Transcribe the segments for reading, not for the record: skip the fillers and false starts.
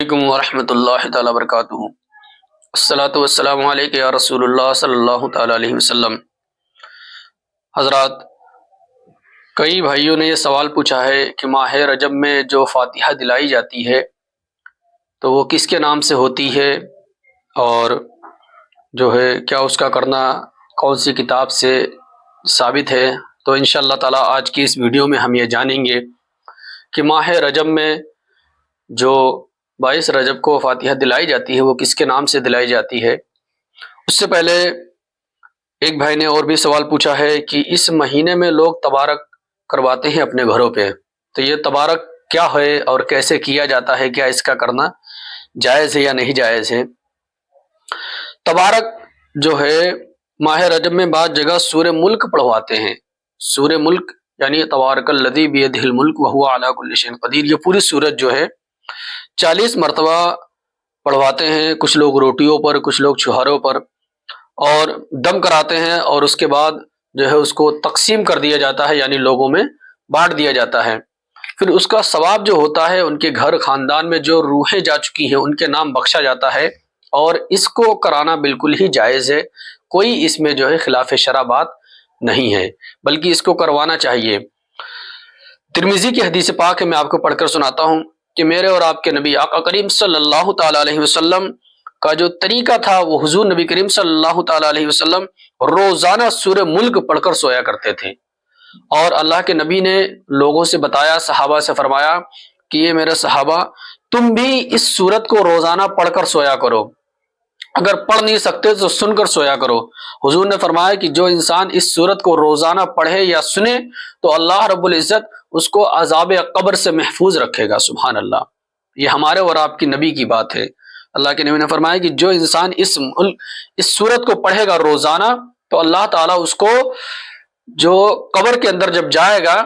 علیکم ورحمۃ اللہ تعالیٰ وبرکاتہ۔ الصلاۃ والسلام علیک یا رسول اللہ صلی اللہ تعالیٰ علیہ وسلم۔ حضرات، کئی بھائیوں نے یہ سوال پوچھا ہے کہ ماہ رجب میں جو فاتحہ دلائی جاتی ہے تو وہ کس کے نام سے ہوتی ہے، اور جو ہے کیا اس کا کرنا کون سی کتاب سے ثابت ہے؟ تو انشاءاللہ تعالیٰ آج کی اس ویڈیو میں ہم یہ جانیں گے کہ ماہ رجب میں جو 22 رجب کو فاتحہ دلائی جاتی ہے وہ کس کے نام سے دلائی جاتی ہے۔ اس سے پہلے ایک بھائی نے اور بھی سوال پوچھا ہے کہ اس مہینے میں لوگ تبارک کرواتے ہیں اپنے گھروں پہ، تو یہ تبارک کیا ہے اور کیسے کیا جاتا ہے، کیا اس کا کرنا جائز ہے یا نہیں جائز ہے؟ تبارک جو ہے ماہ رجب میں بعض جگہ سورہ ملک پڑھواتے ہیں۔ سورہ ملک یعنی تبارک الذی بیدہ الملک وہو علی کل شیء قدیر، یہ پوری سورت جو ہے 40 مرتبہ پڑھواتے ہیں، کچھ لوگ روٹیوں پر، کچھ لوگ چوہاروں پر، اور دم کراتے ہیں، اور اس کے بعد جو ہے اس کو تقسیم کر دیا جاتا ہے، یعنی لوگوں میں بانٹ دیا جاتا ہے۔ پھر اس کا ثواب جو ہوتا ہے ان کے گھر خاندان میں جو روحیں جا چکی ہیں ان کے نام بخشا جاتا ہے، اور اس کو کرانا بالکل ہی جائز ہے، کوئی اس میں جو ہے خلاف شرع بات نہیں ہے، بلکہ اس کو کروانا چاہیے۔ ترمذی کی حدیث پاک ہے، میں آپ کو پڑھ کر سناتا ہوں کہ میرے اور آپ کے نبی آقا کریم صلی اللہ تعالی علیہ وسلم کا جو طریقہ تھا، وہ حضور نبی کریم صلی اللہ تعالی علیہ وسلم روزانہ سورہ ملک پڑھ کر سویا کرتے تھے، اور اللہ کے نبی نے لوگوں سے بتایا، صحابہ سے فرمایا کہ یہ میرے صحابہ تم بھی اس سورت کو روزانہ پڑھ کر سویا کرو، اگر پڑھ نہیں سکتے تو سن کر سویا کرو۔ حضور نے فرمایا کہ جو انسان اس سورت کو روزانہ پڑھے یا سنے تو اللہ رب العزت اس کو عذاب قبر سے محفوظ رکھے گا۔ سبحان اللہ، یہ ہمارے اور آپ کی نبی کی بات ہے۔ اللہ کے نبی نے فرمایا کہ جو انسان اس سورت کو پڑھے گا روزانہ تو اللہ تعالیٰ اس کو جو قبر کے اندر جب جائے گا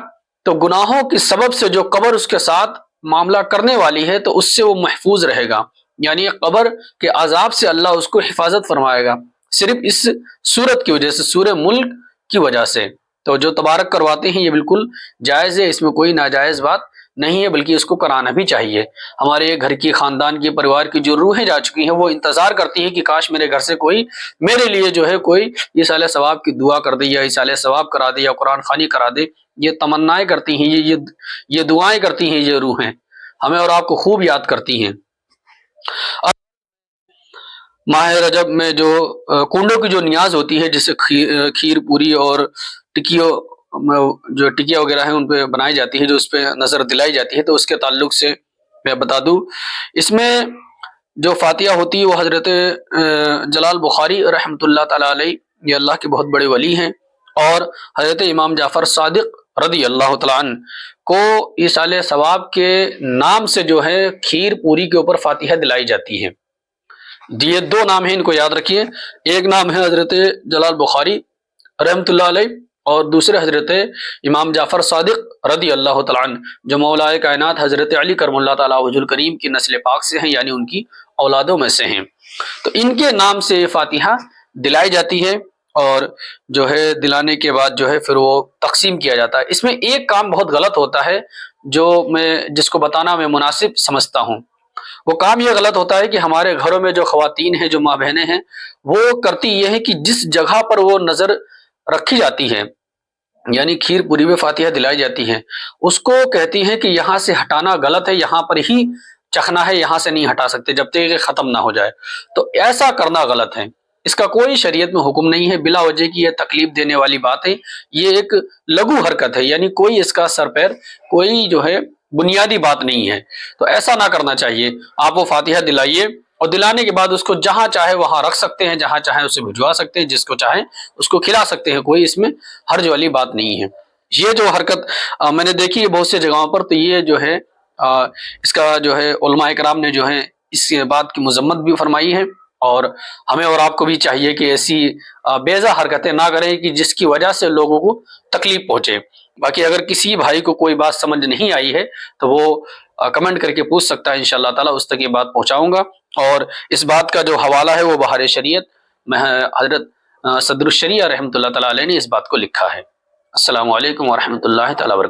تو گناہوں کی سبب سے جو قبر اس کے ساتھ معاملہ کرنے والی ہے تو اس سے وہ محفوظ رہے گا، یعنی قبر کے عذاب سے اللہ اس کو حفاظت فرمائے گا، صرف اس سورت کی وجہ سے، سورہ ملک کی وجہ سے۔ تو جو تبارک کرواتے ہیں یہ بالکل جائز ہے، اس میں کوئی ناجائز بات نہیں ہے، بلکہ اس کو کرانا بھی چاہیے۔ ہمارے گھر کی، خاندان کی، پریوار کی جو روحیں جا چکی ہیں وہ انتظار کرتی ہیں کہ کاش میرے گھر سے کوئی میرے لیے جو ہے کوئی ایصال ثواب کی دعا کر دے، یا ایصال ثواب کرا دے، یا قرآن خوانی کرا دے۔ یہ تمنائیں کرتی ہیں، یہ دعائیں کرتی ہیں، یہ روحیں ہمیں اور آپ کو خوب یاد کرتی ہیں۔ ماہ رجب میں جو کنڈوں کی جو نیاز ہوتی ہے، جسے کھیر پوری اور جو ٹکیا وغیرہ ہیں ان پہ بنائی جاتی ہے، جو اس پہ نظر دلائی جاتی ہے، تو اس کے تعلق سے میں بتا دوں، اس میں جو فاتحہ ہوتی ہے وہ حضرت جلال بخاری رحمۃ اللہ تعالیٰ علیہ، یہ اللہ کے بہت بڑے ولی ہیں، اور حضرت امام جعفر صادق رضی اللہ تعالیٰ عنہ کو ایصال ثواب کے نام سے جو ہے کھیر پوری کے اوپر فاتحہ دلائی جاتی ہے۔ یہ دو نام ہیں، ان کو یاد رکھیے، ایک نام ہے حضرت جلال بخاری رحمۃ اللہ علیہ، اور دوسرے حضرت امام جعفر صادق رضی اللہ تعالیٰ عنہ، جو مولا کائنات حضرت علی کرم اللہ تعالیٰ وجہ الکریم کی نسل پاک سے ہیں، یعنی ان کی اولادوں میں سے ہیں۔ تو ان کے نام سے فاتحہ دلائی جاتی ہے، اور جو ہے دلانے کے بعد جو ہے پھر وہ تقسیم کیا جاتا ہے۔ اس میں ایک کام بہت غلط ہوتا ہے جو جس کو بتانا میں مناسب سمجھتا ہوں۔ وہ کام یہ غلط ہوتا ہے کہ ہمارے گھروں میں جو خواتین ہیں، جو ماں بہنیں ہیں، وہ کرتی یہ ہے کہ جس جگہ پر وہ نظر رکھی جاتی ہے، یعنی کھیر پوری میں فاتحہ دلائی جاتی ہے، اس کو کہتی ہیں کہ یہاں سے ہٹانا غلط ہے، یہاں پر ہی چکھنا ہے، یہاں سے نہیں ہٹا سکتے جب تک کہ ختم نہ ہو جائے۔ تو ایسا کرنا غلط ہے، اس کا کوئی شریعت میں حکم نہیں ہے، بلا وجہ کی یہ تکلیف دینے والی بات ہے، یہ ایک لغو حرکت ہے، یعنی کوئی اس کا سر پیر، کوئی جو ہے بنیادی بات نہیں ہے، تو ایسا نہ کرنا چاہیے۔ آپ وہ فاتحہ دلائیے، اور دلانے کے بعد اس کو جہاں چاہے وہاں رکھ سکتے ہیں، جہاں چاہیں اسے بھجوا سکتے ہیں، جس کو چاہیں اس کو کھلا سکتے ہیں، کوئی اس میں حرج والی بات نہیں ہے۔ یہ جو حرکت میں نے دیکھی ہے بہت سے جگہوں پر، تو یہ جو ہے اس کا جو ہے علماء کرام نے جو ہے اس بات کی مذمت بھی فرمائی ہے، اور ہمیں اور آپ کو بھی چاہیے کہ ایسی بیضا حرکتیں نہ کریں کہ جس کی وجہ سے لوگوں کو تکلیف پہنچے۔ باقی اگر کسی بھائی کو کوئی بات سمجھ نہیں آئی ہے تو وہ کمنٹ کر کے پوچھ سکتا ہے، انشاءاللہ تعالیٰ اس تک یہ بات پہنچاؤں گا۔ اور اس بات کا جو حوالہ ہے وہ بحر شریعت میں حضرت صدر الشریعہ رحمۃ اللہ تعالیٰ علیہ نے اس بات کو لکھا ہے۔ السلام علیکم ورحمۃ اللہ تعالیٰ وبرکاتہ۔